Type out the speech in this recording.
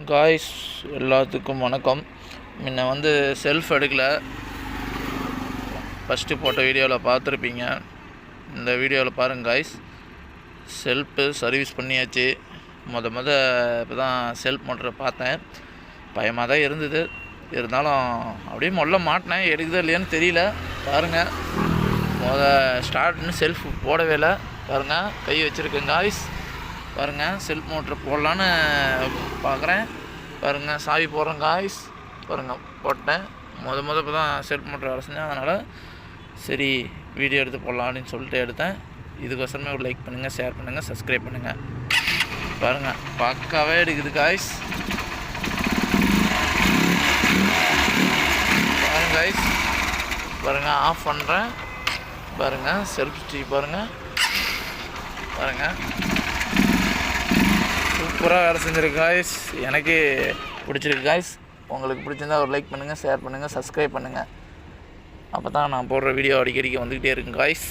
Guys எல்லாத்துக்கும் வணக்கம். முன்ன வந்து செல்ஃப் எடுக்கல, ஃபஸ்ட்டு போட்ட வீடியோவில் பார்த்துருப்பீங்க. இந்த வீடியோவில் பாருங்கள் காய்ஸ், செல்ஃபு சர்வீஸ் பண்ணியாச்சு. இப்போ தான் செல்ஃப் மோட்டரை பார்த்தேன். பயமாக தான் இருந்தது, இருந்தாலும் அப்படியே முதல்ல மாட்டினேன். எடுக்குதா இல்லையான்னு தெரியல. பாருங்கள், ஸ்டார்ட்னு செல்ஃப் போடவே இல்லை. பாருங்கள், கை வச்சுருக்கேன் காய்ஸ். பாருங்கள், செல்ஃப் மோட்ரு போடலான்னு பார்க்குறேன். பாருங்கள், சாவி போடுறேன் காய்ஸ். பாருங்கள், போட்டேன். இப்போ தான் செல்ஃப் மோட்ரு வேலை செஞ்சேன். அதனால் சரி வீடியோ எடுத்து போடலாம் அப்படின்னு சொல்லிட்டு எடுத்தேன். இதுக்கோசரமே ஒரு லைக் பண்ணுங்கள், ஷேர் பண்ணுங்கள், சப்ஸ்கிரைப் பண்ணுங்கள். பாருங்கள், பக்காவே எடுக்குது காய்ஸ். பாருங்கள் காய்ஸ், பாருங்கள், ஆஃப் பண்ணுறேன். பாருங்கள், செல்ஃப் ஸ்டீ பாருங்கள். சூப்பராக வேலை செஞ்சுருக்கு காய்ஸ். எனக்கு பிடிச்சிருக்கு காய்ஸ். உங்களுக்கு பிடிச்சிருந்தா ஒரு லைக் பண்ணுங்கள், ஷேர் பண்ணுங்கள், சப்ஸ்கிரைப் பண்ணுங்கள். அப்போ தான் நான் போடுற வீடியோ அடிக்கடிக்கு வந்துக்கிட்டே இருக்கும் காய்ஸ்.